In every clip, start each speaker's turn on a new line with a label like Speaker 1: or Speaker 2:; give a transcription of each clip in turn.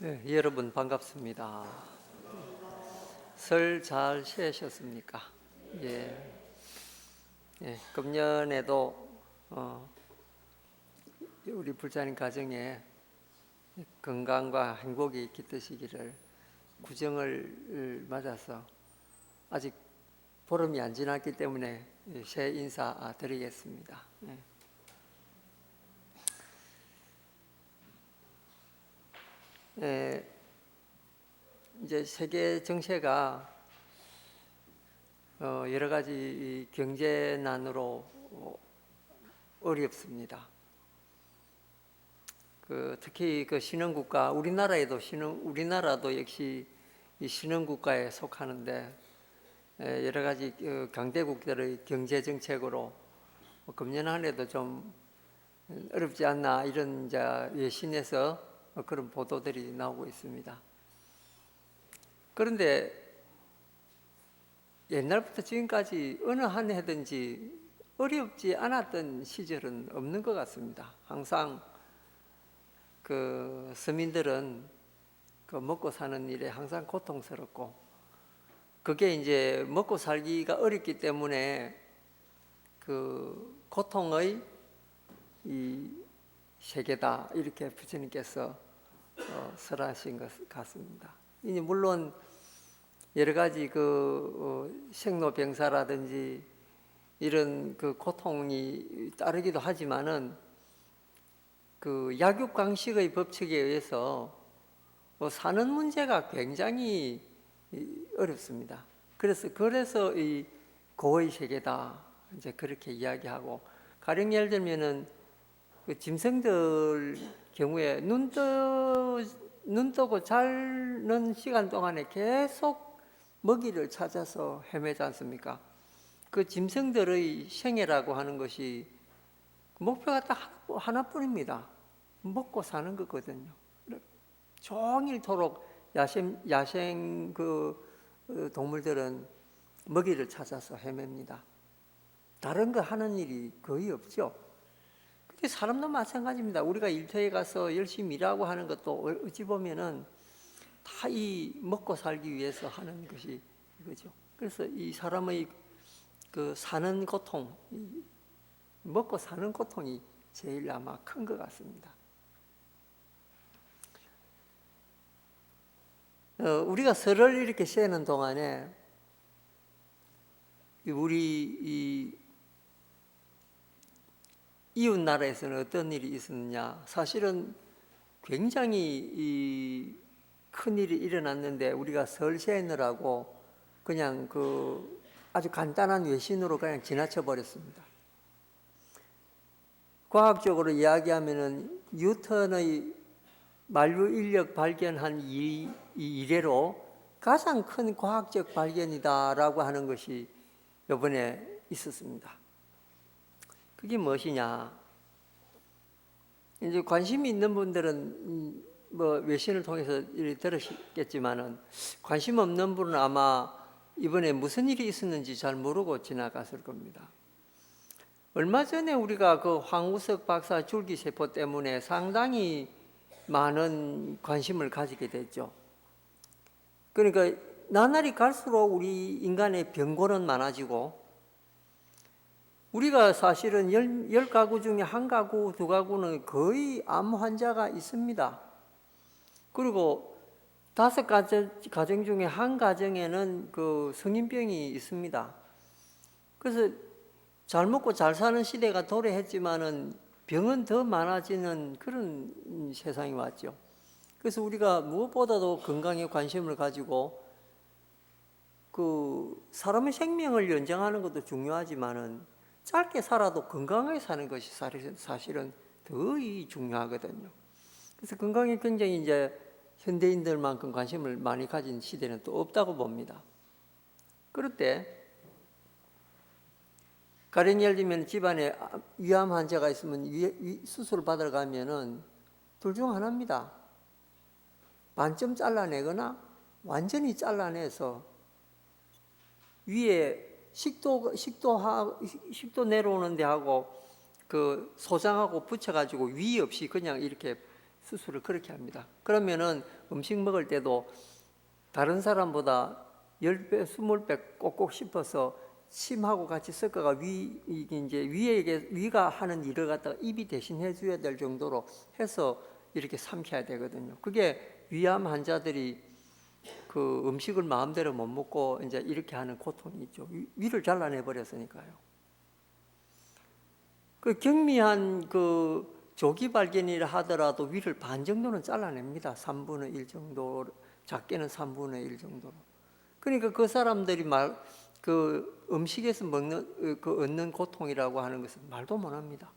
Speaker 1: 네, 여러분 반갑습니다. 설 잘 지내셨습니까? 예, 예, 금년에도 우리 불자님 가정에 건강과 행복이 깃드시기를 구정을 맞아서 아직 보름이 안 지났기 때문에 새해 인사 드리겠습니다. 예. 예, 이제 세계 정세가 여러 가지 경제난으로 어렵습니다. 특히 신흥국가, 우리나라도 역시 이 신흥국가에 속하는데 여러 가지 강대국들의 경제 정책으로 금년 한 해도 좀 어렵지 않나 이런 외신에서 그런 보도들이 나오고 있습니다. 그런데 옛날부터 지금까지 어느 한 해든지 어렵지 않았던 시절은 없는 것 같습니다. 항상 서민들은 먹고 사는 일에 항상 고통스럽고, 그게 이제 먹고 살기가 어렵기 때문에 그 고통의 이 세계다 이렇게 부처님께서 설하신 것 같습니다. 이제 물론 여러 가지 생로병사라든지 이런 고통이 따르기도 하지만은 약육강식의 법칙에 의해서 사는 문제가 굉장히 어렵습니다. 그래서 이 고의 세계다 이제 그렇게 이야기하고, 가령 예를 들면은 짐승들 경우에 눈 뜨고 자는 시간 동안에 계속 먹이를 찾아서 헤매지 않습니까? 그 짐승들의 생애라고 하는 것이 목표가 딱 하나뿐입니다. 먹고 사는 거거든요. 종일토록 야생 동물들은 먹이를 찾아서 헤맵니다. 다른 거 하는 일이 거의 없죠. 근데 사람도 마찬가지입니다. 우리가 일터에 가서 열심히 일하고 하는 것도 어찌 보면은 다 이 먹고 살기 위해서 하는 것이 이거죠. 그래서 이 사람의 사는 고통, 먹고 사는 고통이 제일 아마 큰 것 같습니다. 우리가 설을 이렇게 쐬는 동안에 우리 이웃 나라에서는 어떤 일이 있었느냐? 사실은 굉장히 큰 일이 일어났는데 우리가 설 쉐느라고 그냥 아주 간단한 외신으로 그냥 지나쳐 버렸습니다. 과학적으로 이야기하면은 뉴턴의 만류 인력 발견한 이래로 가장 큰 과학적 발견이다라고 하는 것이 이번에 있었습니다. 그게 무엇이냐? 이제 관심이 있는 분들은 외신을 통해서 들으셨겠지만은, 관심 없는 분은 아마 이번에 무슨 일이 있었는지 잘 모르고 지나갔을 겁니다. 얼마 전에 우리가 황우석 박사 줄기세포 때문에 상당히 많은 관심을 가지게 됐죠. 그러니까 나날이 갈수록 우리 인간의 병고는 많아지고, 우리가 사실은 10가구 중에 1가구, 2가구는 거의 암 환자가 있습니다. 그리고 5가정 중에 1가정에는 성인병이 있습니다. 그래서 잘 먹고 잘 사는 시대가 도래했지만은 병은 더 많아지는 그런 세상이 왔죠. 그래서 우리가 무엇보다도 건강에 관심을 가지고 사람의 생명을 연장하는 것도 중요하지만은 짧게 살아도 건강하게 사는 것이 사실은 더 중요하거든요. 그래서 건강에 굉장히 이제 현대인들만큼 관심을 많이 가진 시대는 또 없다고 봅니다. 그럴 때 가령 예를 들면 집안에 위암 환자가 있으면 수술을 받으러 가면은 둘 중 하나입니다. 반쯤 잘라내거나 완전히 잘라내서 위에 식도 내려오는 데하고 소장하고 붙여가지고 위 없이 그냥 이렇게 수술을 그렇게 합니다. 그러면은 음식 먹을 때도 다른 사람보다 10배, 20배 꼭꼭 씹어서 침하고 같이 섞어가 위가 하는 일을 갖다가 입이 대신해 줘야 될 정도로 해서 이렇게 삼켜야 되거든요. 그게 위암 환자들이 그 음식을 마음대로 못 먹고 이제 이렇게 하는 고통이 있죠. 위를 잘라내 버렸으니까요. 그 경미한 그 조기 발견이라 하더라도 위를 반 정도는 잘라냅니다. 3분의 1 정도, 작게는 3분의 1 정도로. 그러니까 그 사람들이 그 음식에서 먹는 그 얻는 고통이라고 하는 것은 말도 못합니다.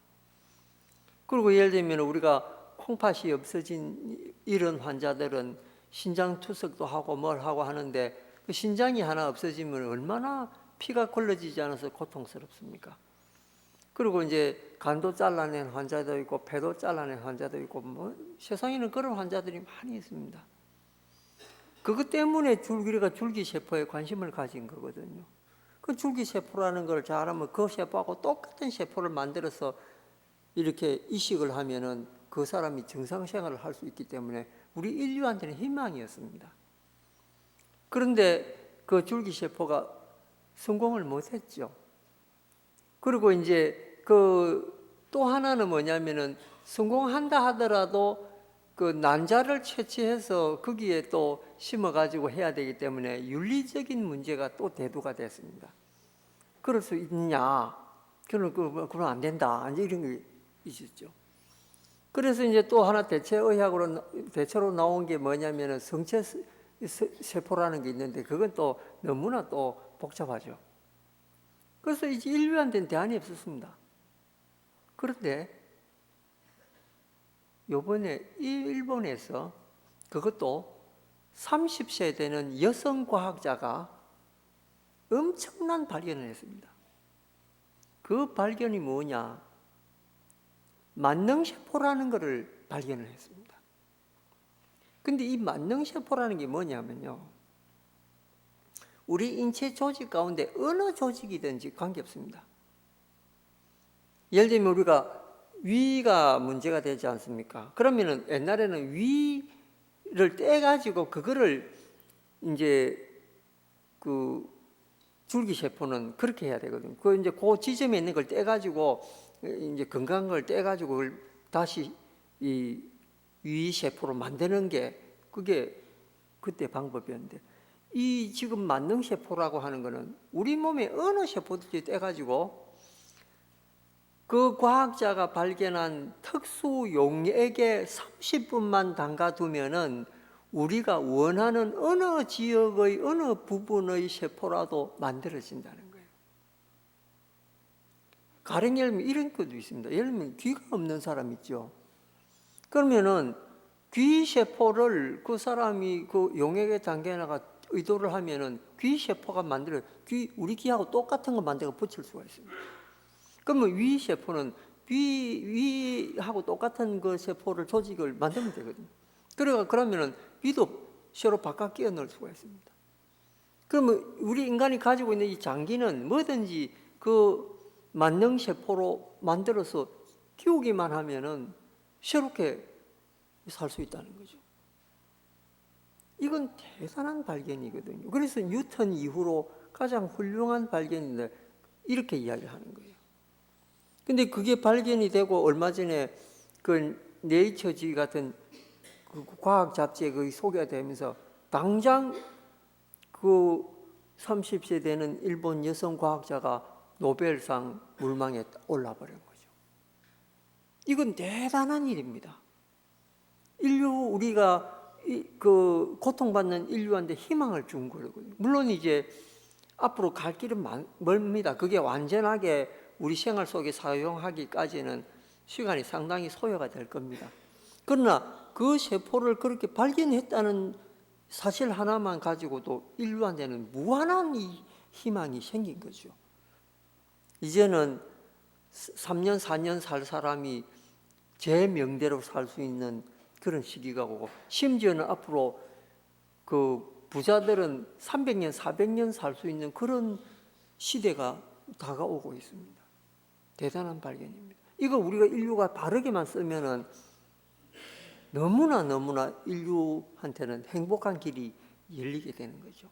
Speaker 1: 그리고 예를 들면 우리가 콩팥이 없어진 이런 환자들은 신장 투석도 하고 뭘 하고 하는데 그 신장이 하나 없어지면 얼마나 피가 걸러지지 않아서 고통스럽습니까? 그리고 이제 간도 잘라낸 환자도 있고 폐도 잘라낸 환자도 있고 뭐 세상에는 그런 환자들이 많이 있습니다. 그것 때문에 우리가 줄기세포에 관심을 가진 거거든요. 그 줄기세포라는 걸 잘하면 그 세포하고 똑같은 세포를 만들어서 이렇게 이식을 하면은 그 사람이 정상생활을 할 수 있기 때문에 우리 인류한테는 희망이었습니다. 그런데 그 줄기세포가 성공을 못했죠. 그리고 이제 그 또 하나는 뭐냐면은 성공한다 하더라도 그 난자를 채취해서 거기에 또 심어가지고 해야 되기 때문에 윤리적인 문제가 또 대두가 됐습니다. 그럴 수 있느냐? 그럼 안 된다. 이제 이런 게 있었죠. 그래서 이제 또 하나 대체로 나온 게 뭐냐면은 성체 세포라는 게 있는데 그건 또 너무나 또 복잡하죠. 그래서 이제 인류한테는 대안이 없었습니다. 그런데 요번에 일본에서 그것도 30세 되는 여성 과학자가 엄청난 발견을 했습니다. 그 발견이 뭐냐? 만능세포라는 것을 발견을 했습니다. 근데 이 만능세포라는 게 뭐냐면요. 우리 인체 조직 가운데 어느 조직이든지 관계없습니다. 예를 들면 우리가 위가 문제가 되지 않습니까? 그러면은 옛날에는 위를 떼가지고 그거를 이제 그 줄기세포는 그렇게 해야 되거든요. 그 이제 그 지점에 있는 걸 떼가지고 이제 건강한 걸 떼가지고 그걸 다시 이 위세포로 만드는 게 그게 그때 방법이었는데 이 지금 만능세포라고 하는 거는 우리 몸의 어느 세포든지 떼가지고 그 과학자가 발견한 특수 용액에 30분만 담가두면은 우리가 원하는 어느 지역의 어느 부분의 세포라도 만들어진다는 거예요. 가령 예를 들면 이런 것도 있습니다. 예를 들면 귀가 없는 사람 있죠. 그러면은 귀 세포를 그 사람이 그 용액에 담겨나가 의도를 하면은 귀 세포가 우리 귀하고 똑같은 거 만들어 붙일 수가 있습니다. 그러면 위 세포는 위하고 똑같은 그 세포를 조직을 만들면 되거든요. 그러면은 위도 새로 바깥 끼워 넣을 수가 있습니다. 그러면 우리 인간이 가지고 있는 이 장기는 뭐든지 그 만능 세포로 만들어서 키우기만 하면은 새롭게 살 수 있다는 거죠. 이건 대단한 발견이거든요. 그래서 뉴턴 이후로 가장 훌륭한 발견인데 이렇게 이야기하는 거예요. 근데 그게 발견이 되고 얼마 전에 그 네이처지 같은 그 과학 잡지에 그 소개가 되면서 당장 그 30세 되는 일본 여성 과학자가 노벨상 물망에 올라버린 거죠. 이건 대단한 일입니다. 우리가 그 고통받는 인류한테 희망을 준 거거든요. 물론 이제 앞으로 갈 길은 멀습니다. 그게 완전하게 우리 생활 속에 사용하기까지는 시간이 상당히 소요가 될 겁니다. 그러나 그 세포를 그렇게 발견했다는 사실 하나만 가지고도 인류한테는 무한한 희망이 생긴 거죠. 이제는 3년, 4년 살 사람이 제 명대로 살 수 있는 그런 시기가 오고 심지어는 앞으로 그 부자들은 300년, 400년 살 수 있는 그런 시대가 다가오고 있습니다. 대단한 발견입니다. 이거 우리가 인류가 바르게만 쓰면은 너무나 인류한테는 행복한 길이 열리게 되는 거죠.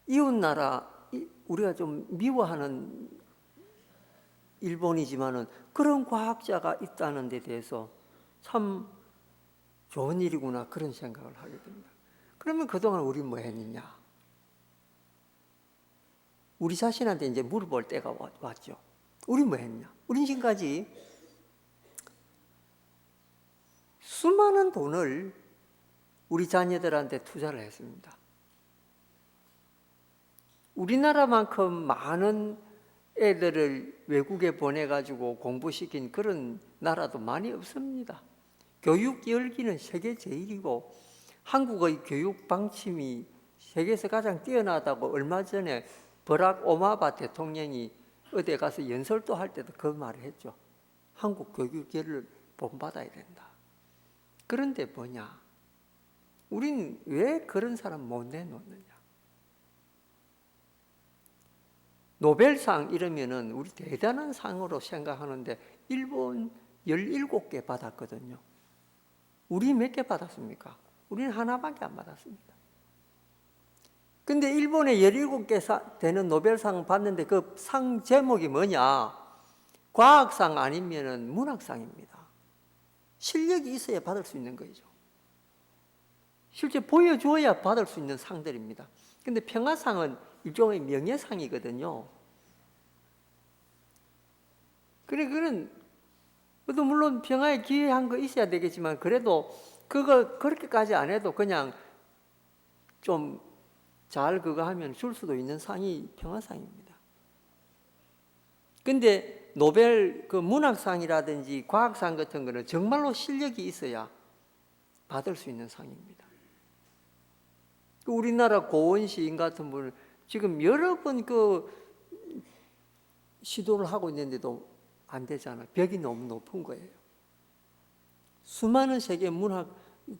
Speaker 1: 이웃나라, 우리가 좀 미워하는 일본이지만은 그런 과학자가 있다는 데 대해서 참 좋은 일이구나, 그런 생각을 하게 됩니다. 그러면 그동안 우리 뭐 했느냐? 우리 자신한테 이제 물어볼 때가 왔죠. 우리 뭐 했냐? 우린 지금까지 수많은 돈을 우리 자녀들한테 투자를 했습니다. 우리나라만큼 많은 애들을 외국에 보내가지고 공부시킨 그런 나라도 많이 없습니다. 교육 열기는 세계 제일이고 한국의 교육 방침이 세계에서 가장 뛰어나다고 얼마 전에 버락 오바마 대통령이 어디에 가서 연설도 할 때도 그 말을 했죠. 한국 교육열을 본받아야 된다. 그런데 뭐냐? 우린 왜 그런 사람 못 내놓느냐? 노벨상 이러면은 우리 대단한 상으로 생각하는데 일본 17개 받았거든요. 우리 몇 개 받았습니까? 우리는 하나밖에 안 받았습니다. 근데 일본에 17개 되는 노벨상 받는데 그 상 제목이 뭐냐? 과학상 아니면은 문학상입니다. 실력이 있어야 받을 수 있는 거죠. 실제 보여줘야 받을 수 있는 상들입니다. 근데 평화상은 일종의 명예상이거든요. 그런 그래도 물론 평화에 기여한 거 있어야 되겠지만 그래도 그거 그렇게까지 안 해도 그냥 좀 잘 그거 하면 줄 수도 있는 상이 평화상입니다. 근데 노벨 그 문학상이라든지 과학상 같은 거는 정말로 실력이 있어야 받을 수 있는 상입니다. 우리나라 고원 시인 같은 분은 지금 여러 번 그 시도를 하고 있는데도 안 되잖아요. 벽이 너무 높은 거예요. 수많은 세계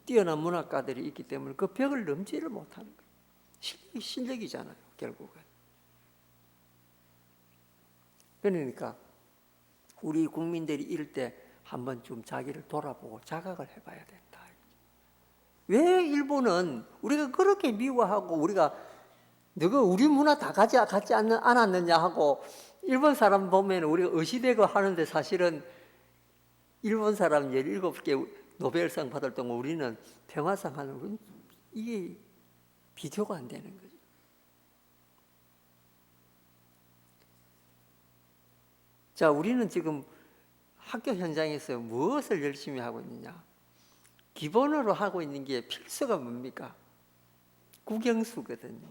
Speaker 1: 뛰어난 문학가들이 있기 때문에 그 벽을 넘지를 못하는 거예요. 실력이잖아요, 결국은. 그러니까 우리 국민들이 이럴 때 한번 좀 자기를 돌아보고 자각을 해봐야 된다. 왜 일본은 우리가 그렇게 미워하고 우리가 너가 우리 문화 다 같지 않았느냐 하고 일본 사람 보면 우리가 의시되고 하는데 사실은 일본 사람 17개 노벨상 받을 동안 우리는 평화상 하는 건 이게 비교가 안 되는 거죠. 자, 우리는 지금 학교 현장에서 무엇을 열심히 하고 있느냐? 기본으로 하고 있는 게 필수가 뭡니까? 국영수거든요.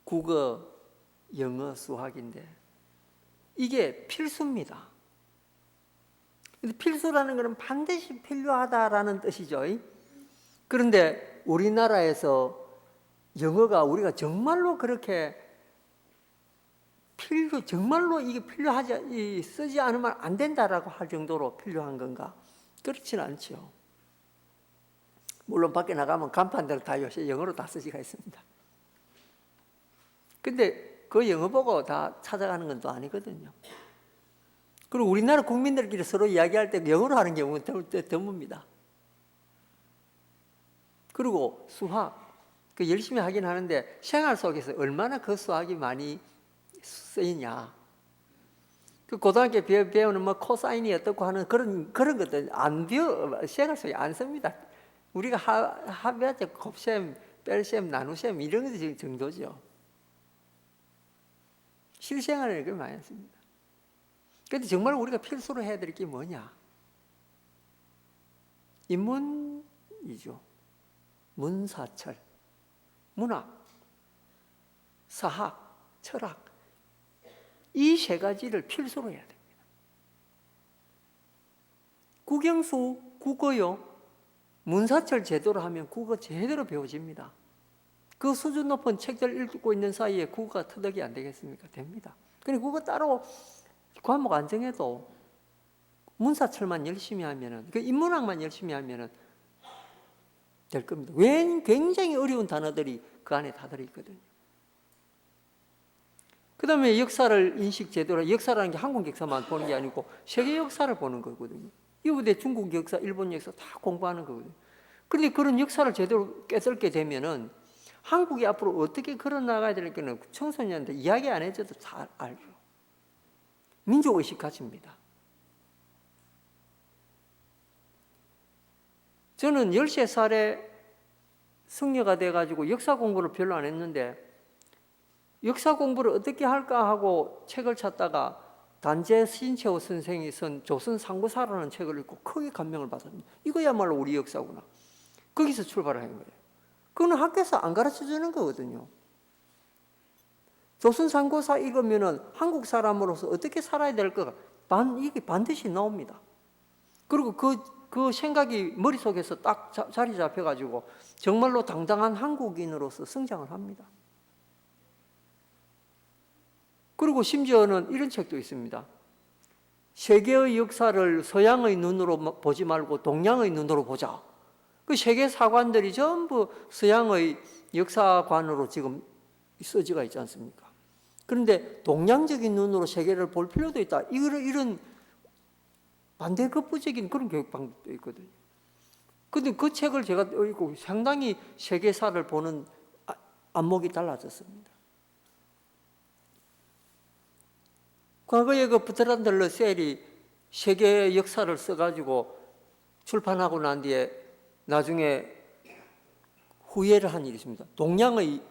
Speaker 1: 국어, 영어, 수학인데 이게 필수입니다. 근데 필수라는 것은 반드시 필요하다라는 뜻이죠. 그런데 우리나라에서 영어가 우리가 정말로 그렇게 정말로 이게 필요하지, 쓰지 않으면 안 된다라고 할 정도로 필요한 건가? 그렇지는 않죠. 물론 밖에 나가면 간판들 다 요새 영어로 다 쓰지가 있습니다. 근데 그 영어 보고 다 찾아가는 건 또 아니거든요. 그리고 우리나라 국민들끼리 서로 이야기할 때 영어로 하는 경우는 드뭅니다. 그리고 수학, 그 열심히 하긴 하는데 생활 속에서 얼마나 그 수학이 많이 쓰이냐. 그 고등학교 배우는 뭐 코사인이 어떻고 하는 그런 것들 생활 속에 안 씁니다. 우리가 합의하자 곱셈, 뺄셈, 나누셈 이런 것 정도죠. 실생활에 그걸 많이 씁니다. 그런데 정말 우리가 필수로 해야 될 게 뭐냐? 인문이죠. 문사철, 문학, 사학, 철학 이 세 가지를 필수로 해야 됩니다. 국영수, 국어요. 문사철 제도로 하면 국어 제대로 배워집니다. 그 수준 높은 책들 읽고 있는 사이에 국어가 터득이 안 되겠습니까? 됩니다. 그러니 국어 따로 과목 안 정해도 문사철만 열심히 하면은, 그 인문학만 열심히 하면은 될 겁니다. 왜 굉장히 어려운 단어들이 그 안에 다 들어있거든요. 그 다음에 역사를 인식 제대로, 역사라는 게 한국 역사만 보는 게 아니고 세계 역사를 보는 거거든요. 이후에 중국 역사, 일본 역사 다 공부하는 거거든요. 그런데 그런 역사를 제대로 깨닫게 되면은 한국이 앞으로 어떻게 걸어나가야 될까는 청소년한테 이야기 안 해줘도 잘 알죠. 민족의식 가집니다. 저는 13살에 승려가 돼가지고 역사 공부를 별로 안 했는데 역사 공부를 어떻게 할까 하고 책을 찾다가 단재 신채호 선생이 쓴 조선 상고사라는 책을 읽고 크게 감명을 받았습니다. 이거야말로 우리 역사구나. 거기서 출발한 거예요. 그거는 학교에서 안 가르쳐 주는 거거든요. 조선 상고사 읽으면은 한국 사람으로서 어떻게 살아야 될까 이게 반드시 나옵니다. 그리고 그 생각이 머릿속에서 딱 자리 잡혀가지고 정말로 당당한 한국인으로서 성장을 합니다. 그리고 심지어는 이런 책도 있습니다. 세계의 역사를 서양의 눈으로 보지 말고 동양의 눈으로 보자. 그 세계 사관들이 전부 서양의 역사관으로 지금 써지가 있지 않습니까? 그런데 동양적인 눈으로 세계를 볼 필요도 있다. 이런 반대급부적인 그런 교육 방법도 있거든요. 그런데 그 책을 제가 읽고 상당히 세계사를 보는 안목이 달라졌습니다. 과거에 그 부트란드 러셀이 세계 역사를 써가지고 출판하고 난 뒤에 나중에 후회를 한 일이 있습니다. 동양의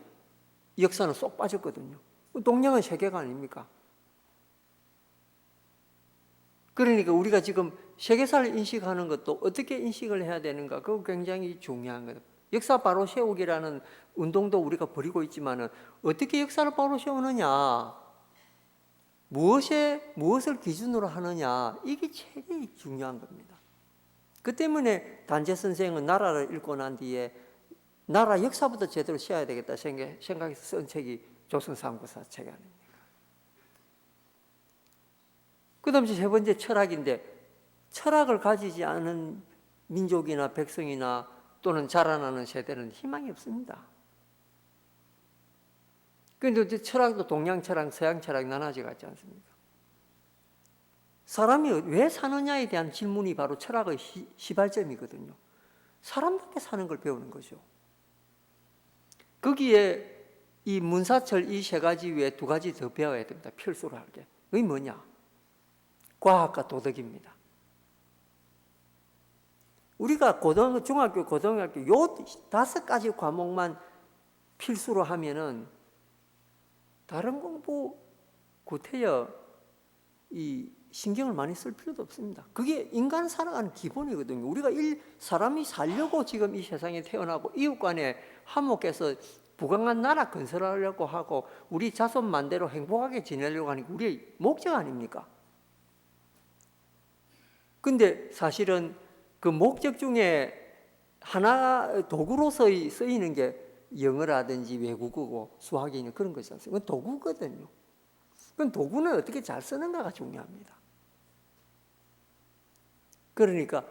Speaker 1: 역사는 쏙 빠졌거든요. 동양은 세계가 아닙니까? 그러니까 우리가 지금 세계사를 인식하는 것도 어떻게 인식을 해야 되는가, 그거 굉장히 중요한 거예요. 역사 바로 세우기라는 운동도 우리가 벌이고 있지만은 어떻게 역사를 바로 세우느냐, 무엇을 기준으로 하느냐, 이게 제일 중요한 겁니다. 그 때문에 단재 선생은 나라를 읽고 난 뒤에 나라 역사부터 제대로 쉬어야 되겠다 생각해서 쓴 책이 조선상고사 책 아닙니까? 그 다음에 세 번째 철학인데, 철학을 가지지 않은 민족이나 백성이나 또는 자라나는 세대는 희망이 없습니다. 그런데 철학도 동양 철학, 서양 철학 나눠지가 있지 않습니까? 사람이 왜 사느냐에 대한 질문이 바로 철학의 시발점이거든요. 사람답게 사는 걸 배우는 거죠. 거기에 이 문사철 이 세 가지 외에 두 가지 더 배워야 됩니다. 필수로 할 게. 그게 뭐냐? 과학과 도덕입니다. 우리가 중학교, 고등학교 요 5가지 과목만 필수로 하면은 다른 공부 구태여 이 신경을 많이 쓸 필요도 없습니다. 그게 인간 살아가는 기본이거든요. 우리가 사람이 살려고 지금 이 세상에 태어나고 이웃 간에 화목해서 부강한 나라 건설하려고 하고 우리 자손 만대로 행복하게 지내려고 하는 게 우리의 목적 아닙니까? 근데 사실은 그 목적 중에 하나 도구로서 쓰이는 게 영어라든지 외국어고 수학이 있는 그런 것이 않습니까? 그건 도구거든요. 그건 도구는 어떻게 잘 쓰는가가 중요합니다. 그러니까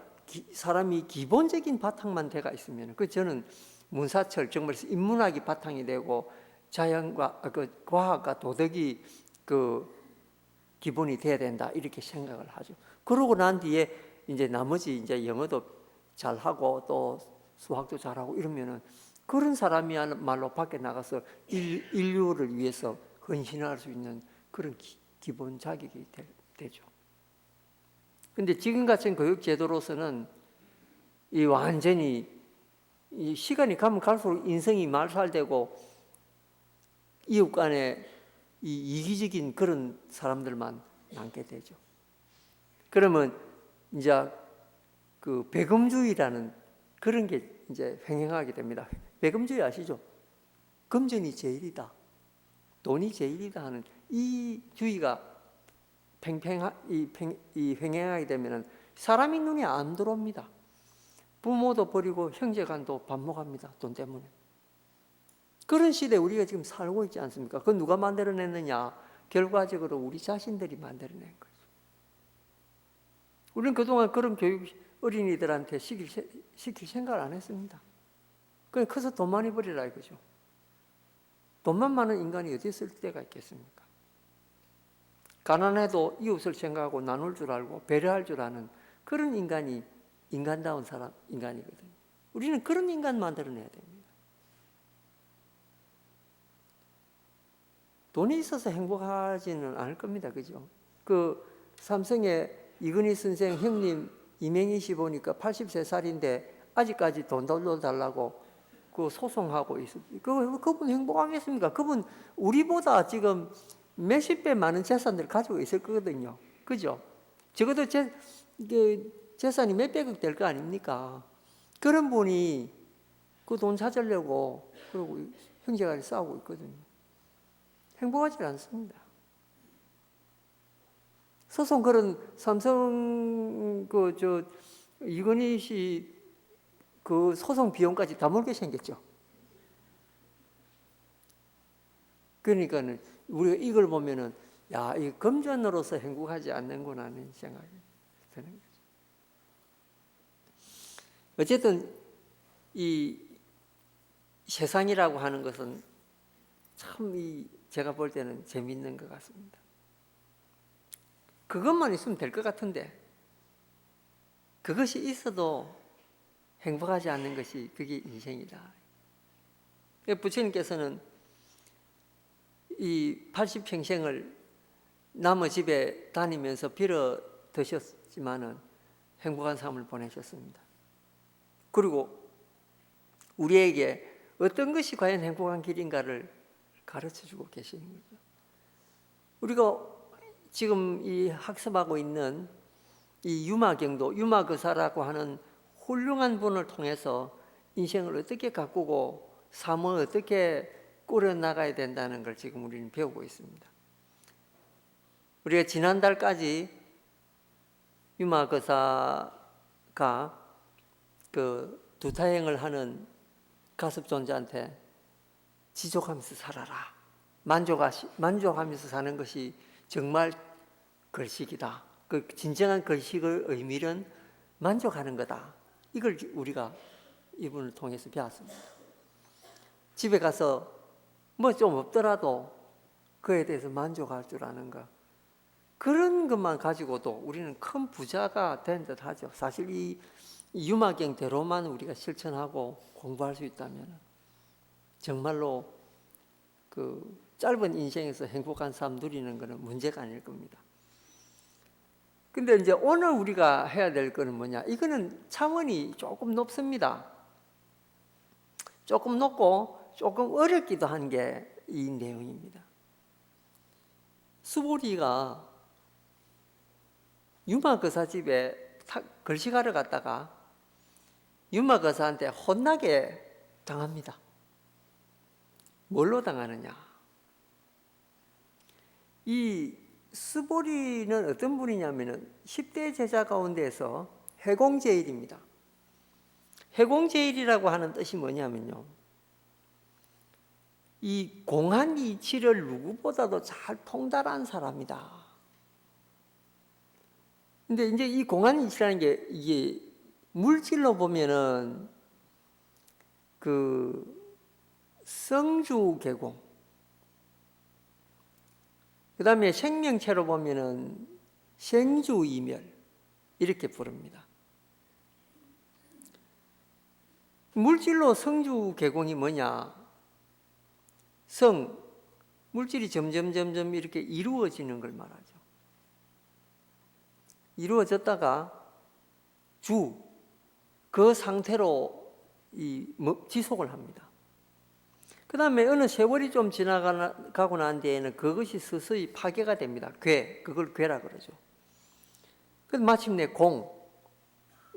Speaker 1: 사람이 기본적인 바탕만 돼가 있으면, 저는 문사철 정말 인문학이 바탕이 되고 자연과 과학과 도덕이 기본이 돼야 된다 이렇게 생각을 하죠. 그러고 난 뒤에 이제 나머지 이제 영어도 잘하고 또 수학도 잘하고 이러면은 그런 사람이야말로 밖에 나가서 인류를 위해서 헌신할 수 있는 그런 기본 자격이 되죠. 근데 지금 같은 교육 제도로서는 이 완전히 이 시간이 가면 갈수록 인성이 말살되고 이웃 간에 이 이기적인 그런 사람들만 남게 되죠. 그러면 이제 그 배금주의라는 그런 게 이제 횡행하게 됩니다. 배금주의 아시죠? 금전이 제일이다, 돈이 제일이다 하는 이 주의가 횡행하게 되면 사람이 눈에 안 들어옵니다. 부모도 버리고 형제간도 반목합니다. 돈 때문에. 그런 시대에 우리가 지금 살고 있지 않습니까? 그건 누가 만들어냈느냐? 결과적으로 우리 자신들이 만들어낸 거죠. 우리는 그동안 그런 교육 어린이들한테 시킬 생각을 안 했습니다. 그냥 커서 돈 많이 벌이라 이거죠. 돈만 많은 인간이 어디에 쓸 데가 있겠습니까? 가난해도 이웃을 생각하고 나눌 줄 알고 배려할 줄 아는 그런 인간이 인간다운 인간이거든요. 우리는 그런 인간 만들어내야 됩니다. 돈이 있어서 행복하지는 않을 겁니다. 그죠? 그 삼성의 이근희 선생 형님 이명희 씨 보니까 83살인데 아직까지 돈 돌려달라고 그 소송하고 있습니다. 그분 행복하겠습니까? 그분 우리보다 지금 몇십 배 많은 재산들을 가지고 있을 거거든요. 그죠? 적어도 재산이 몇백억 될 거 아닙니까? 그런 분이 그 돈 찾으려고 그러고 형제간에 싸우고 있거든요. 행복하지 않습니다. 소송 그런 삼성 이건희 씨 그 소송 비용까지 다 물게 생겼죠. 그러니까는 우리가 이걸 보면은 야, 이 금전으로서 행복하지 않는구나 하는 생각이 드는 거죠. 어쨌든 이 세상이라고 하는 것은 참 제가 볼 때는 재미있는 것 같습니다. 그것만 있으면 될 것 같은데 그것이 있어도 행복하지 않는 것이 그게 인생이다. 부처님께서는 이 80평생을 남의 집에 다니면서 빌어 드셨지만은 행복한 삶을 보내셨습니다. 그리고 우리에게 어떤 것이 과연 행복한 길인가를 가르쳐주고 계시는 거죠. 우리가 지금 이 학습하고 있는 이 유마경도 유마거사라고 하는 훌륭한 분을 통해서 인생을 어떻게 가꾸고 삶을 어떻게 꾸려나가야 된다는 걸 지금 우리는 배우고 있습니다. 우리가 지난달까지 유마거사가 그 두타행을 하는 가습존자한테 지족하면서 살아라, 만족하면서 사는 것이 정말 걸식이다. 그 진정한 걸식의 의미는 만족하는 거다. 이걸 우리가 이분을 통해서 배웠습니다. 집에 가서 뭐 좀 없더라도 그에 대해서 만족할 줄 아는 것, 그런 것만 가지고도 우리는 큰 부자가 된 듯 하죠. 사실 이 유마경대로만 우리가 실천하고 공부할 수 있다면 정말로 그 짧은 인생에서 행복한 삶 누리는 것은 문제가 아닐 겁니다. 근데 이제 오늘 우리가 해야 될 거는 뭐냐? 이거는 차원이 조금 높습니다. 조금 높고 조금 어렵기도 한 게 이 내용입니다. 수보리가 유마거사 집에 걸식하러 갔다가 유마거사한테 혼나게 당합니다. 뭘로 당하느냐? 이 수보리는 어떤 분이냐면은 10대 제자 가운데서 해공제일입니다. 해공제일이라고 하는 뜻이 뭐냐면요, 이 공한 이치를 누구보다도 잘 통달한 사람이다. 근데 이제 이 공한 이치라는 게 이게 물질로 보면은 그 성주계공, 그 다음에 생명체로 보면은 생주이멸 이렇게 부릅니다. 물질로 성주계공이 뭐냐? 물질이 점점 이렇게 이루어지는 걸 말하죠. 이루어졌다가 그 상태로 지속을 합니다. 그 다음에 어느 세월이 좀 지나가고 난 뒤에는 그것이 서서히 파괴가 됩니다. 그걸 괴라 그러죠. 그래서 마침내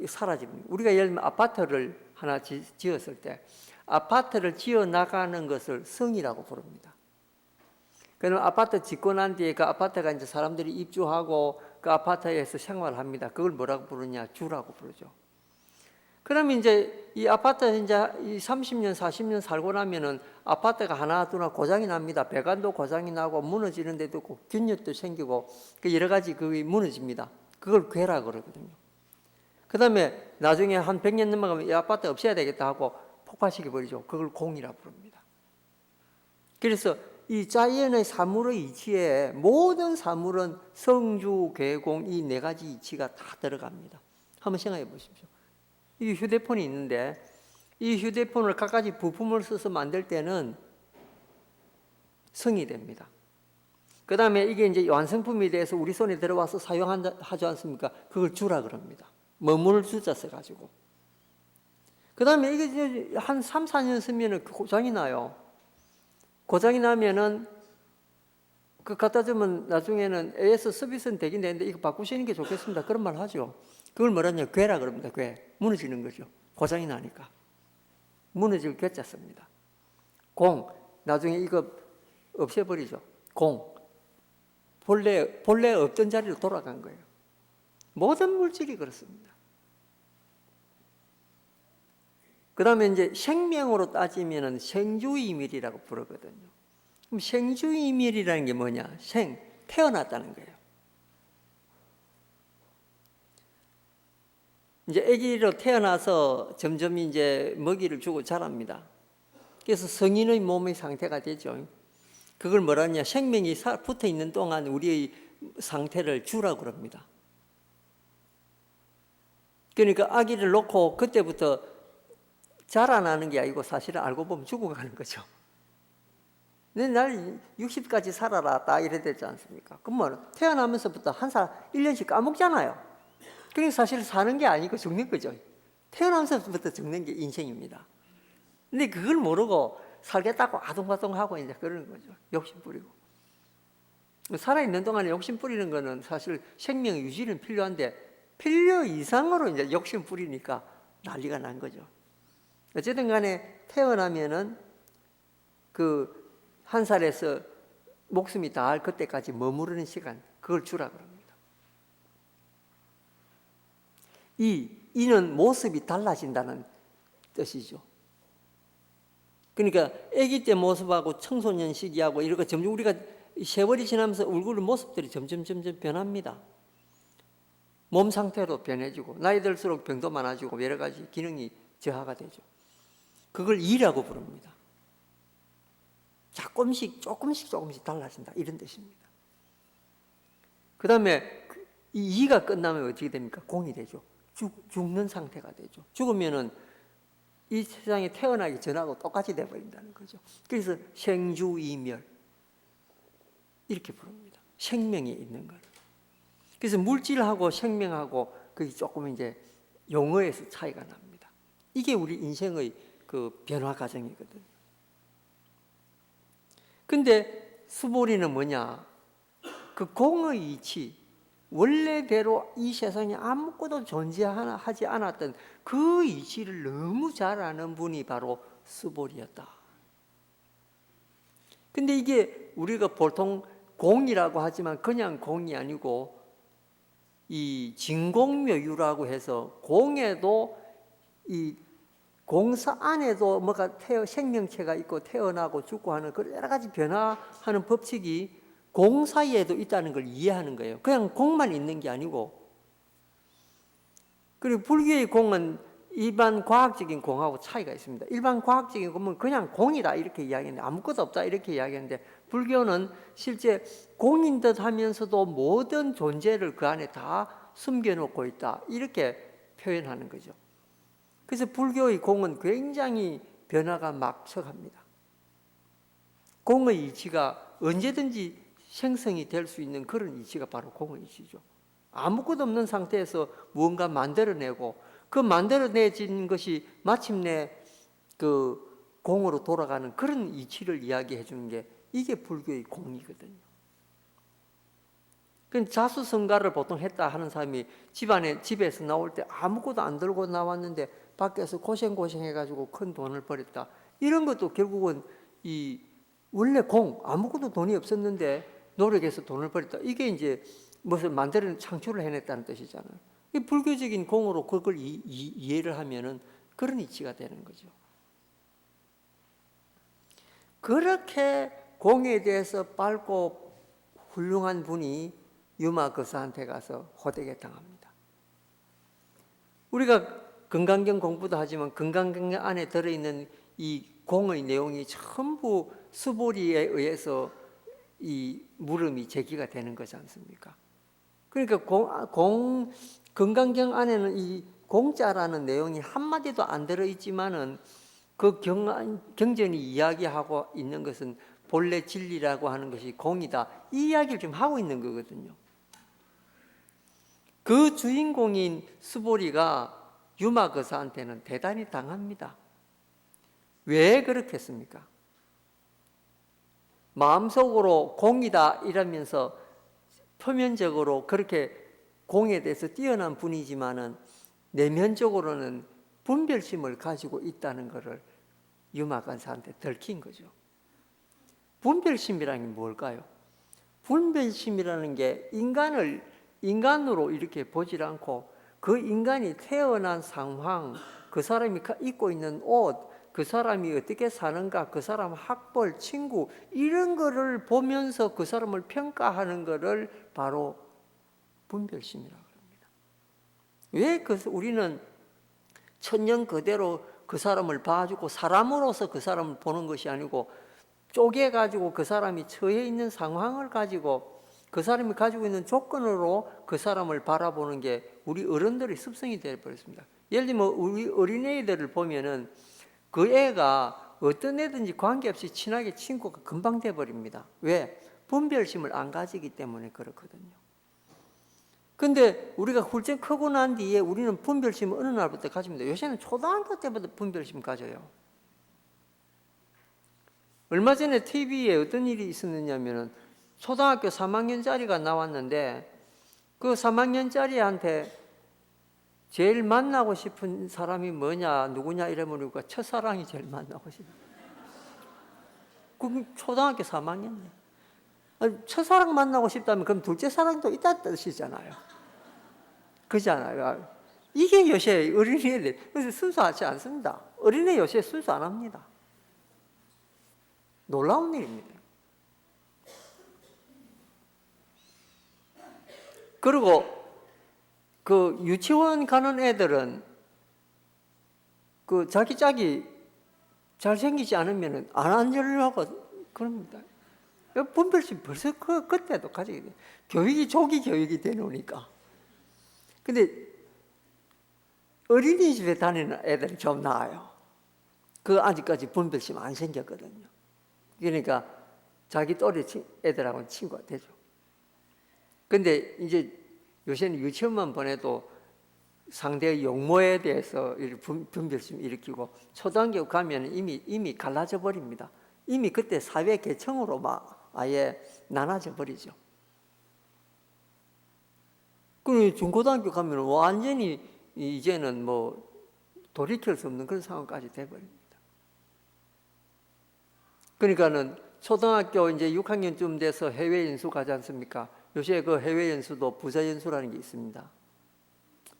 Speaker 1: 사라집니다. 우리가 예를 들면 아파트를 하나 지었을 때 아파트를 지어 나가는 것을 성이라고 부릅니다. 그러면 아파트 짓고 난 뒤에 그 아파트가 이제 사람들이 입주하고 그 아파트에서 생활합니다. 그걸 뭐라고 부르냐? 주라고 부르죠. 그러면 이제 이 아파트 이제 30년, 40년 살고 나면은 아파트가 하나둘 고장이 납니다. 배관도 고장이 나고 무너지는 데도 있고 균열도 생기고 그 여러 가지 그게 무너집니다. 그걸 괴라 그러거든요. 그 다음에 나중에 한 100년 넘어가면 이 아파트 없애야 되겠다 하고 폭파시켜 버리죠. 그걸 공이라 부릅니다. 그래서 이 자연의 사물의 이치에 모든 사물은 성주, 괴공 이 네 가지 이치가 다 들어갑니다. 한번 생각해 보십시오. 이 휴대폰이 있는데 이 휴대폰을 갖가지 부품을 써서 만들 때는 성이 됩니다. 그 다음에 이게 이제 완성품이 돼서 우리 손에 들어와서 사용하지 않습니까? 그걸 주라 그럽니다. 머물 주자 써가지고. 그 다음에 이게 이제 한 3, 4년 쓰면은 고장이 나요. 고장이 나면은 그 갖다 주면 나중에는 AS 서비스는 되긴 되는데 이거 바꾸시는 게 좋겠습니다. 그런 말 하죠. 그걸 뭐라냐? 괴라 그럽니다. 괴. 무너지는 거죠. 고장이 나니까. 무너질 괴자 씁니다. 공. 나중에 이거 없애버리죠. 공. 본래 없던 자리로 돌아간 거예요. 모든 물질이 그렇습니다. 그 다음에 이제 생명으로 따지면은 생주이밀이라고 부르거든요. 그럼 생주이밀이라는 게 뭐냐? 태어났다는 거예요. 이제 아기로 태어나서 점점 이제 먹이를 주고 자랍니다. 그래서 성인의 몸의 상태가 되죠. 그걸 뭐라냐? 생명이 붙어 있는 동안 우리의 상태를 주라고 그럽니다. 그러니까 아기를 놓고 그때부터 자라나는 게 아니고 사실은 알고 보면 죽어가는 거죠. 날 60까지 살아라 딱 이래 되지 않습니까? 그러면 태어나면서부터 한 살 1년씩 까먹잖아요. 그러니까 사실 사는 게 아니고 죽는 거죠. 태어나면서부터 죽는 게 인생입니다. 근데 그걸 모르고 살겠다고 아동바동하고 이제 그러는 거죠. 욕심 부리고. 살아있는 동안에 욕심 부리는 거는 사실 생명 유지는 필요한데 필요 이상으로 이제 욕심 부리니까 난리가 난 거죠. 어쨌든 간에 태어나면은 그 한 살에서 목숨이 닿을 그때까지 머무르는 시간, 그걸 주라 그럽니다. 이는 모습이 달라진다는 뜻이죠. 그러니까 아기 때 모습하고 청소년 시기하고 이런 거 점점 우리가 세월이 지나면서 얼굴 모습들이 점점 변합니다. 몸 상태도 변해지고 나이 들수록 병도 많아지고 여러 가지 기능이 저하가 되죠. 그걸 이라고 부릅니다. 조금씩 달라진다 이런 뜻입니다. 그 다음에 이 이가 끝나면 어떻게 됩니까? 공이 되죠. 죽는 상태가 되죠. 죽으면은 이 세상에 태어나기 전하고 똑같이 되어버린다는 거죠. 그래서 생주이멸 이렇게 부릅니다. 생명이 있는 걸. 그래서 물질하고 생명하고 그게 조금 이제 용어에서 차이가 납니다. 이게 우리 인생의 그 변화 과정이거든요. 근데 수보리는 뭐냐? 그 공의 이치, 원래대로 이 세상에 아무것도 존재하지 않았던 그 이치를 너무 잘 아는 분이 바로 수보리였다. 근데 이게 우리가 보통 공이라고 하지만 그냥 공이 아니고 이 진공묘유라고 해서 공에도 이 공사 안에도 뭐가 생명체가 있고 태어나고 죽고 하는 그 여러 가지 변화하는 법칙이 공 사이에도 있다는 걸 이해하는 거예요. 그냥 공만 있는 게 아니고. 그리고 불교의 공은 일반 과학적인 공하고 차이가 있습니다. 일반 과학적인 공은 그냥 공이다 이렇게 이야기하는데 아무것도 없다 이렇게 이야기하는데 불교는 실제 공인 듯 하면서도 모든 존재를 그 안에 다 숨겨놓고 있다 이렇게 표현하는 거죠. 그래서 불교의 공은 굉장히 변화가 막척합니다. 공의 이치가 언제든지 생성이 될 수 있는 그런 이치가 바로 공의 이치죠. 아무것도 없는 상태에서 무언가 만들어내고 그 만들어내진 것이 마침내 그 공으로 돌아가는 그런 이치를 이야기해 주는 게 이게 불교의 공이거든요. 자수성가를 보통 했다 하는 사람이 집에서 나올 때 아무것도 안 들고 나왔는데 밖에서 고생해가지고 큰 돈을 벌였다. 이런 것도 결국은 이 원래 아무것도 돈이 없었는데 노력해서 돈을 벌였다. 이게 이제 무슨 창출을 해냈다는 뜻이잖아요. 이 불교적인 공으로 그걸 이해를 하면은 그런 이치가 되는 거죠. 그렇게 공에 대해서 밝고 훌륭한 분이 유마거사한테 가서 호되게 당합니다. 우리가 건강경 공부도 하지만 건강경 안에 들어있는 이 공의 내용이 전부 수보리에 의해서 이 물음이 제기가 되는 거지 않습니까? 그러니까 건강경 안에는 이 공자라는 내용이 한마디도 안 들어있지만은 그 경전이 이야기하고 있는 것은 본래 진리라고 하는 것이 공이다. 이 이야기를 지금 하고 있는 거거든요. 그 주인공인 수보리가 유마거사한테는 대단히 당합니다. 왜 그렇겠습니까? 마음속으로 공이다 이러면서 표면적으로 그렇게 공에 대해서 뛰어난 분이지만은 내면적으로는 분별심을 가지고 있다는 것을 유마간사한테 들킨 거죠. 분별심이라는 게 뭘까요? 분별심이라는 게 인간을 인간으로 이렇게 보질 않고 그 인간이 태어난 상황, 그 사람이 입고 있는 옷, 그 사람이 어떻게 사는가, 그 사람 학벌, 친구 이런 거를 보면서 그 사람을 평가하는 거를 바로 분별심이라고 합니다. 왜 우리는 천년 그대로 그 사람을 봐주고 사람으로서 그 사람을 보는 것이 아니고 쪼개가지고 그 사람이 처해 있는 상황을 가지고 그 사람이 가지고 있는 조건으로 그 사람을 바라보는 게 우리 어른들의 습성이 되어버렸습니다. 예를 들면 우리 어린애들을 보면은 그 애가 어떤 애든지 관계없이 친하게 친구가 금방 돼버립니다. 왜? 분별심을 안 가지기 때문에 그렇거든요. 근데 우리가 훌쩍 크고 난 뒤에 우리는 분별심을 어느 날부터 가집니다. 요새는 초등학교 때부터 분별심 가져요. 얼마 전에 TV에 어떤 일이 있었느냐면은 초등학교 3학년짜리가 나왔는데 그 3학년짜리한테 제일 만나고 싶은 사람이 뭐냐, 누구냐 이러면 우리가 첫사랑이 제일 만나고 싶어. 그 초등학교 3학년이에요. 첫사랑 만나고 싶다면 그럼 둘째 사랑도 있다는 뜻이잖아요. 그잖아요. 이게 요새 어린이들, 그래서 순수하지 않습니다. 어린이 요새 순수 안 합니다. 놀라운 일입니다. 그리고 그 유치원 가는 애들은 그 자기 짝이 잘생기지 않으면 안 앉으려고 그럽니다. 분별심 벌써 그때도 가지게 돼요. 교육이 조기 교육이 되노니까. 근데 어린이집에 다니는 애들은 좀 나아요. 그 아직까지 분별심 안 생겼거든요. 그러니까 자기 또래 애들하고는 친구가 되죠. 근데 이제 요새는 유치원만 보내도 상대의 용모에 대해서 분별심 일으키고 초등학교 가면 이미 갈라져 버립니다. 이미 그때 사회 계층으로 막 아예 나눠져 버리죠. 그리고 중고등학교 가면 완전히 이제는 뭐 돌이킬 수 없는 그런 상황까지 돼버립니다. 그러니까는 초등학교 이제 6학년쯤 돼서 해외 연수 가지 않습니까? 요새 그 해외 연수도 부자 연수라는 게 있습니다.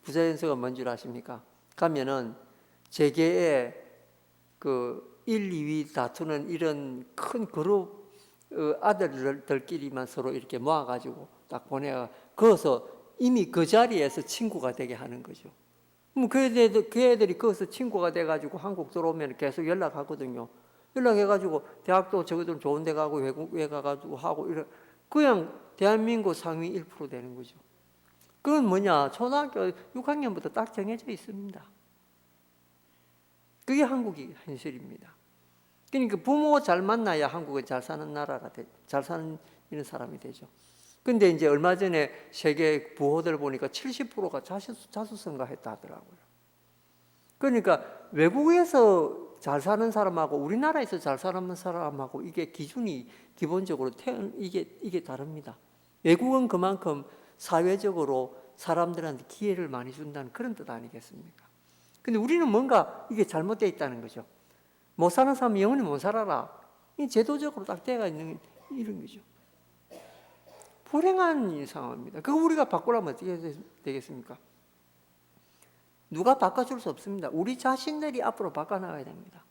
Speaker 1: 부자 연수가 뭔 줄 아십니까? 가면은 세계에 그 1, 2위 다투는 이런 큰 그룹 아들들끼리만 서로 이렇게 모아가지고 딱 보내가 거기서 이미 그 자리에서 친구가 되게 하는 거죠. 그 애들이 거기서 친구가 돼가지고 한국 들어오면 계속 연락하거든요. 연락해가지고 대학도 저기들 좋은 데 가고 외국에 가가지고 하고 이런 그냥 대한민국 상위 1% 되는 거죠. 그건 뭐냐? 초등학교 6학년부터 딱 정해져 있습니다. 그게 한국의 현실입니다. 그러니까 부모 잘 만나야 한국은 잘 사는 나라가 잘 사는 이런 사람이 되죠. 근데 이제 얼마 전에 세계 부호들 보니까 70%가 자수성가 했다 하더라고요. 그러니까 외국에서 잘 사는 사람하고 우리나라에서 잘 사는 사람하고 이게 기준이 기본적으로 이게 다릅니다. 외국은 그만큼 사회적으로 사람들한테 기회를 많이 준다는 그런 뜻 아니겠습니까? 근데 우리는 뭔가 이게 잘못되어 있다는 거죠. 못 사는 사람은 영원히 못 살아라. 이 제도적으로 딱 되어 있는 이런 거죠. 불행한 상황입니다. 그거 우리가 바꾸려면 어떻게 되겠습니까? 누가 바꿔줄 수 없습니다. 우리 자신들이 앞으로 바꿔나가야 됩니다.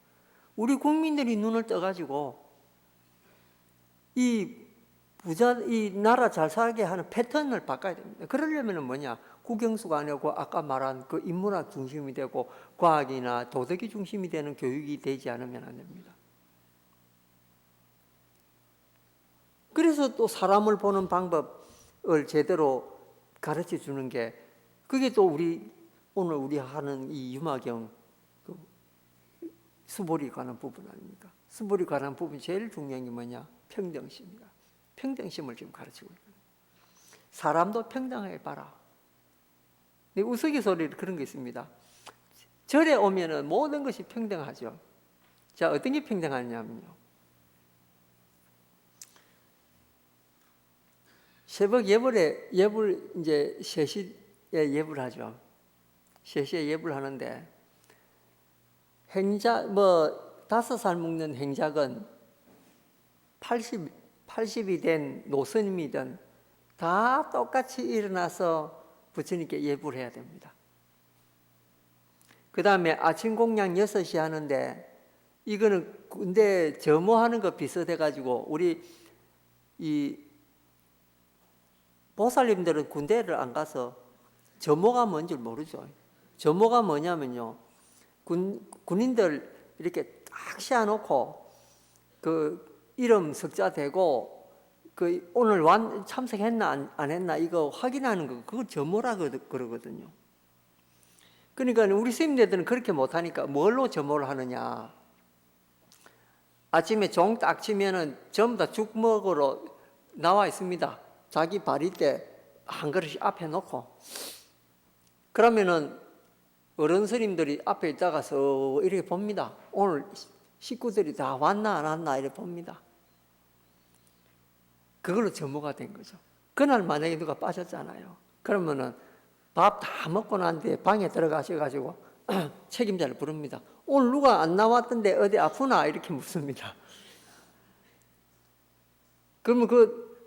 Speaker 1: 우리 국민들이 눈을 떠가지고 이 이 나라 잘 살게 하는 패턴을 바꿔야 됩니다. 그러려면 뭐냐? 국영수가 아니고 아까 말한 그 인문학 중심이 되고 과학이나 도덕이 중심이 되는 교육이 되지 않으면 안 됩니다. 그래서 또 사람을 보는 방법을 제대로 가르쳐 주는 게, 그게 또 오늘 우리 하는 이 유마경 수보리 관한 부분 아닙니까? 수보리 관한 부분 제일 중요한 게 뭐냐? 평등심입니다. 평등심을 지금 가르치고 있거든요. 사람도 평등하게 봐라. 우스갯소리로 그런 게 있습니다. 절에 오면은 모든 것이 평등하죠. 자, 어떤 게 평등하냐면요. 새벽 예불 이제 3시에 예불 하죠. 3시에 예불 하는데, 행자, 5살 먹는 행작은 80이 된 노스님이든 다 똑같이 일어나서 부처님께 예불 해야 됩니다. 그 다음에 아침 공양 6시 하는데, 이거는 군대 점호하는 거 비슷해가지고, 우리 이 보살님들은 군대를 안 가서 점호가 뭔지 모르죠. 점호가 뭐냐면요, 군인들 이렇게 딱 씌워놓고 그 이름 석자 대고 그 오늘 참석했나 안 했나 이거 확인하는 거, 그거 점호라 그러거든요. 그러니까 우리 스님들은 그렇게 못하니까 뭘로 점호를 하느냐? 아침에 종 딱 치면은 전부 다 죽 먹으러 나와 있습니다. 자기 발이 때 한 그릇씩 앞에 놓고, 그러면은 어른 스님들이 앞에 있다가서 이렇게 봅니다. 오늘 식구들이 다 왔나 안 왔나 이렇게 봅니다. 그걸로 점호가 된 거죠. 그날 만약에 누가 빠졌잖아요. 그러면은 밥 다 먹고 난 뒤에 방에 들어가셔가지고 책임자를 부릅니다. 오늘 누가 안 나왔던데 어디 아프나 이렇게 묻습니다. 그러면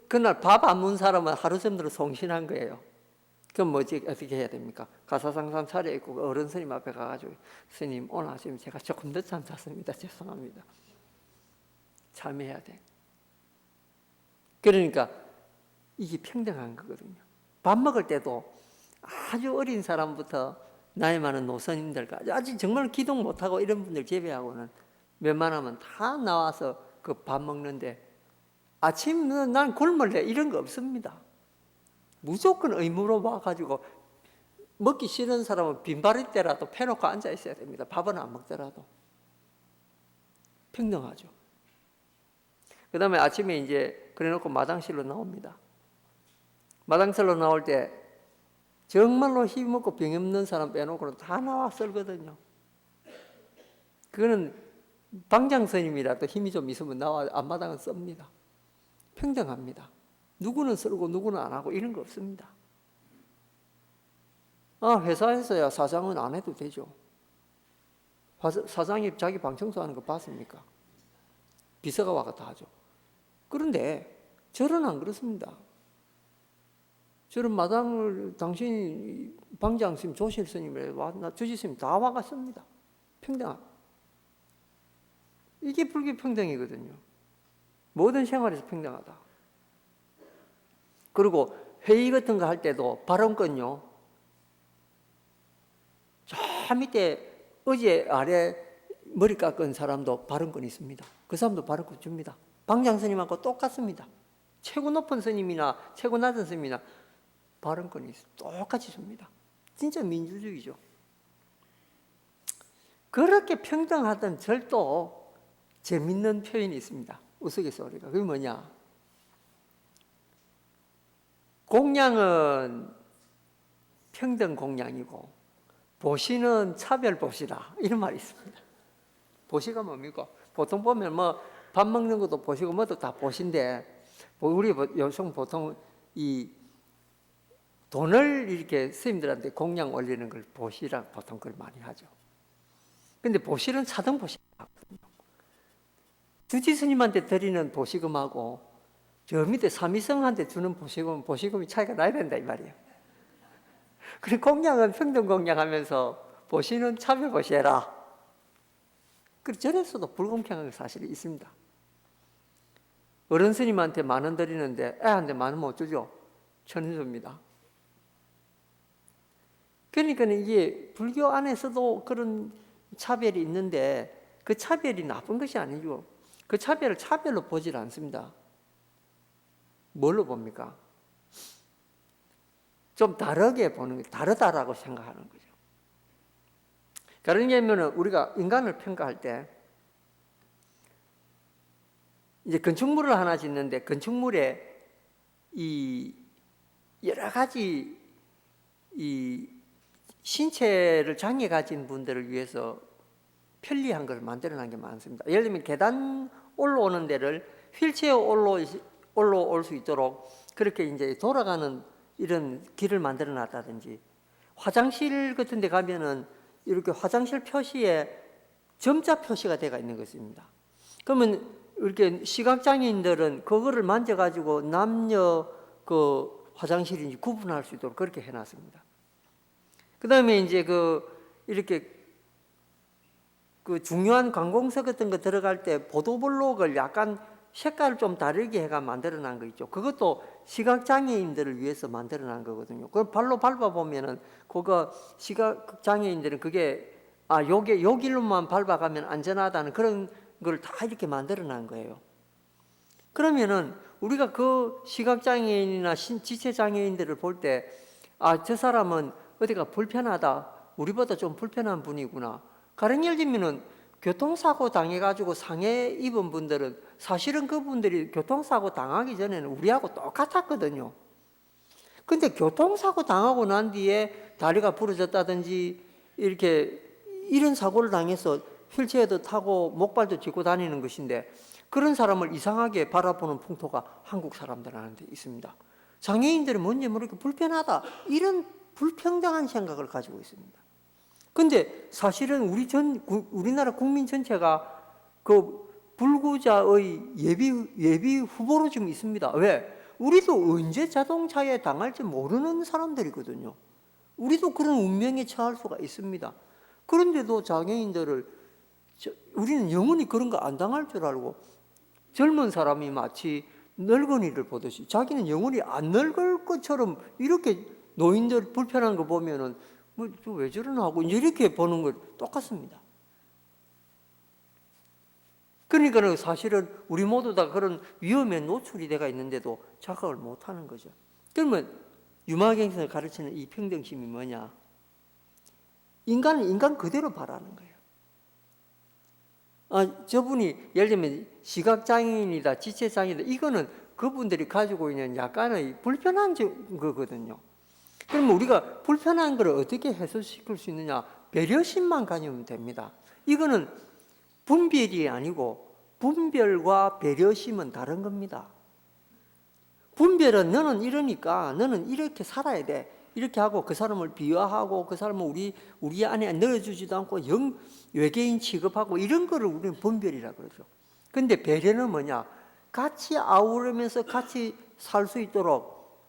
Speaker 1: 그날 밥 안 먹은 사람은 하루 정도로 송신한 거예요. 그럼 어떻게 해야 됩니까? 가사상상 차려입고 어른 스님 앞에 가가지고, 스님 오늘 아침에 제가 조금 늦잠 잤습니다. 죄송합니다. 참여해야 돼. 그러니까 이게 평등한 거거든요. 밥 먹을 때도 아주 어린 사람부터 나이 많은 노선님들까지, 아직 정말 기동 못하고 이런 분들 제외하고는 웬만하면 다 나와서 그 밥 먹는데, 아침은 난 굶을래 이런 거 없습니다. 무조건 의무로 와가지고, 먹기 싫은 사람은 빈발일 때라도 패놓고 앉아 있어야 됩니다. 밥은 안 먹더라도. 평등하죠. 그 다음에 아침에 이제 그래놓고 마당실로 나옵니다. 마당실로 나올 때 정말로 힘없고 병 없는 사람 빼놓고는 다 나와 썰거든요. 그거는 방장스님이라도 힘이 좀 있으면 나와 앞마당은 썹니다. 평등합니다. 누구는 썰고 누구는 안 하고 이런 거 없습니다. 회사에서야 사장은 안 해도 되죠. 사장이 자기 방 청소하는 거 봤습니까? 비서가 와서 다 하죠. 그런데 저는 안 그렇습니다. 저는 마당을 당신 방장 스님, 조실 스님을 주지 스님 다 와갔습니다. 평등함. 이게 불교 평등이거든요. 모든 생활에서 평등하다. 그리고 회의 같은 거 할 때도 발언권요, 저 밑에 어제 아래 머리 깎은 사람도 발언권이 있습니다. 그 사람도 발언권 줍니다. 방장 스님하고 똑같습니다. 최고 높은 스님이나 최고 낮은 스님이나 발언권이 똑같이 줍니다. 진짜 민주주의죠. 그렇게 평등하던 절도 재밌는 표현이 있습니다. 우스갯소리가. 그게 뭐냐? 공양은 평등 공양이고 보시는 차별 보시다, 이런 말이 있습니다. 보시가 뭡니까? 보통 보면 밥 먹는 것도 보시고 뭐도 다 보신데, 우리 요즘 보통 이 돈을 이렇게 스님들한테 공양 올리는 걸 보시라 보통 그걸 많이 하죠. 근데 보시는 차등 보시거든요. 주지 스님한테 드리는 보시금하고 저 밑에 사미성한테 주는 보시금이 차이가 나야 된다 이 말이에요. 그리고 공양은 평등 공양하면서 보시는 차별 보시해라. 그 절에서도 불공평한 게 사실 있습니다. 어른 스님한테 10,000원 드리는데 애한테 10,000원 못 주죠. 1,000원 줍니다. 그러니까 이게 불교 안에서도 그런 차별이 있는데 그 차별이 나쁜 것이 아니죠. 그 차별을 차별로 보질 않습니다. 뭘로 봅니까? 좀 다르게 보는 게 다르다라고 생각하는 거죠. 다른 얘기면 우리가 인간을 평가할 때 이제 건축물을 하나 짓는데 건축물에 이 여러 가지 이 신체를 장애 가진 분들을 위해서 편리한 걸 만들어 놓은 게 많습니다. 예를 들면 계단 올라오는 데를 휠체어 올라올 수 있도록 그렇게 이제 돌아가는 이런 길을 만들어 놨다든지, 화장실 같은 데 가면은 이렇게 화장실 표시에 점자 표시가 되어 있는 것입니다. 그러면 이렇게 시각장애인들은 그거를 만져가지고 남녀 그 화장실인지 구분할 수 있도록 그렇게 해놨습니다. 그 다음에 이제 이렇게 그 중요한 관공서 같은 거 들어갈 때 보도블록을 약간 색깔을 좀 다르게 해가 만들어 놓은 거 있죠. 그것도 시각장애인들을 위해서 만들어 놓은 거거든요. 그걸 발로 밟아보면은 그거 시각장애인들은 그게 요게 요 길로만 밟아가면 안전하다는 그런 걸 다 이렇게 만들어 놓은 거예요. 그러면은 우리가 그 시각장애인이나 지체장애인들을 볼 때 저 사람은 어디가 불편하다, 우리보다 좀 불편한 분이구나. 가령 예를 들면은 교통사고 당해가지고 상해 입은 분들은 사실은 그분들이 교통사고 당하기 전에는 우리하고 똑같았거든요. 근데 교통사고 당하고 난 뒤에 다리가 부러졌다든지 이렇게 이런 사고를 당해서 휠체어도 타고 목발도 짚고 다니는 것인데, 그런 사람을 이상하게 바라보는 풍토가 한국 사람들한테 있습니다. 장애인들은 뭔지 모르게 불편하다, 이런 불평등한 생각을 가지고 있습니다. 근데 사실은 우리나라 국민 전체가 그 불구자의 예비 후보로 지금 있습니다. 왜? 우리도 언제 자동차에 당할지 모르는 사람들이거든요. 우리도 그런 운명에 처할 수가 있습니다. 그런데도 장애인들을 우리는 영원히 그런 거 안 당할 줄 알고, 젊은 사람이 마치 늙은이를 보듯이 자기는 영원히 안 늙을 것처럼 이렇게 노인들 불편한 거 보면은 왜 저러나 하고 이렇게 보는 거 똑같습니다. 그러니까 사실은 우리 모두 다 그런 위험에 노출이 되어 있는데도 자각을 못하는 거죠. 그러면 유마경에서 가르치는 이 평등심이 뭐냐? 인간은 인간 그대로 바라는 거예요. 저분이 예를 들면 시각장애인이다, 지체장애이다, 이거는 그분들이 가지고 있는 약간의 불편한 거거든요. 그러면 우리가 불편한 걸 어떻게 해소시킬 수 있느냐? 배려심만 가지면 됩니다. 이거는 분별이 아니고 분별과 배려심은 다른 겁니다. 분별은 너는 이러니까 너는 이렇게 살아야 돼, 이렇게 하고 그 사람을 비하하고 그 사람을 우리 안에 넣어주지도 않고 외계인 취급하고 이런 거를 우리는 분별이라고 그러죠. 근데 배려는 뭐냐? 같이 아우르면서 같이 살 수 있도록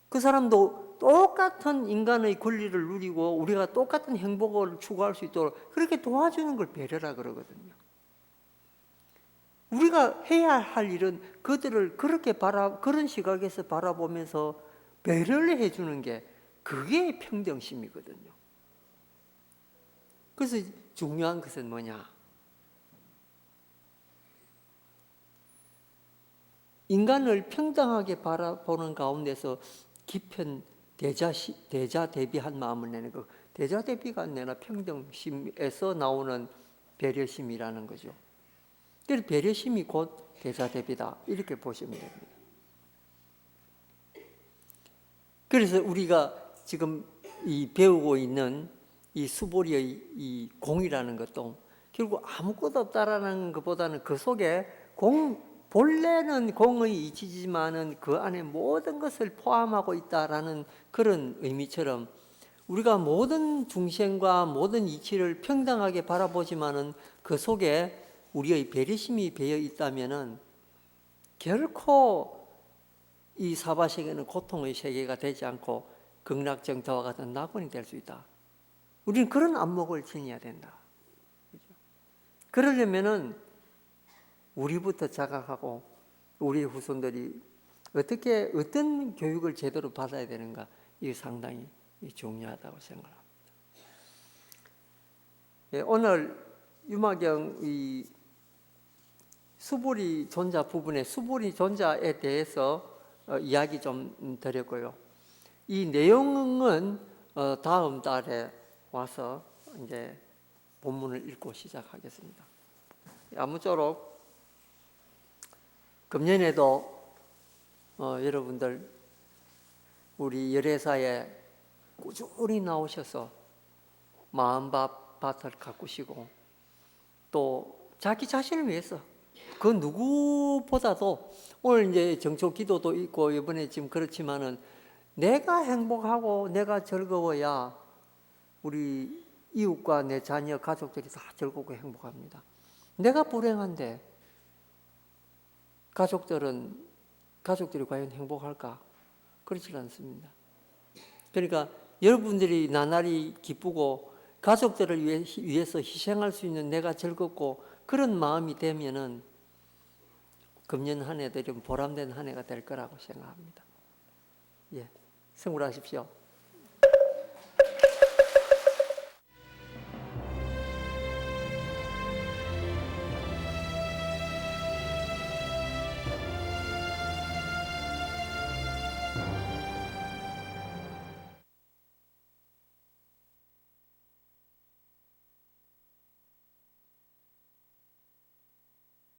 Speaker 1: 그 사람도 똑같은 인간의 권리를 누리고 우리가 똑같은 행복을 추구할 수 있도록 그렇게 도와주는 걸 배려라 그러거든요. 우리가 해야 할 일은 그들을 그렇게 그런 시각에서 바라보면서 배려를 해주는 게, 그게 평등심이거든요. 그래서 중요한 것은 뭐냐? 인간을 평등하게 바라보는 가운데서 깊은 대자대비한 마음을 내는 거, 대자대비가 아니라 평등심에서 나오는 배려심이라는 거죠. 그래서 배려심이 곧 대자대비다, 이렇게 보시면 됩니다. 그래서 우리가 지금 배우고 있는 이 수보리의 이 공이라는 것도 결국 아무것도 없다라는 것보다는 그 속에 본래는 공의 이치지만은 그 안에 모든 것을 포함하고 있다라는 그런 의미처럼, 우리가 모든 중생과 모든 이치를 평등하게 바라보지만은 그 속에 우리의 배려심이 배어 있다면은 결코 이 사바세계는 고통의 세계가 되지 않고 극락정토와 같은 낙원이 될 수 있다. 우리는 그런 안목을 지녀야 된다. 그러려면은 우리부터 자각하고 우리 후손들이 어떤 교육을 제대로 받아야 되는가, 이게 상당히 중요하다고 생각합니다. 예, 오늘 유마경 이 수불이 존자 부분에 수불이 존자에 대해서 이야기 좀 드렸고요. 이 내용은 다음 달에 와서 이제 본문을 읽고 시작하겠습니다. 아무쪼록 금년에도 여러분들 우리 열애사에 꾸준히 나오셔서 마음밭을 가꾸시고 또 자기 자신을 위해서 그 누구보다도 오늘 이제 정초 기도도 있고 이번에 지금 그렇지만은 내가 행복하고 내가 즐거워야 우리 이웃과 내 자녀 가족들이 다 즐겁고 행복합니다. 내가 불행한데 가족들이 과연 행복할까? 그렇지 않습니다. 그러니까 여러분들이 나날이 기쁘고 가족들을 위해서 희생할 수 있는 내가 즐겁고 그런 마음이 되면은 금년 한 해들은 보람된 한 해가 될 거라고 생각합니다. 예, 성불하십시오.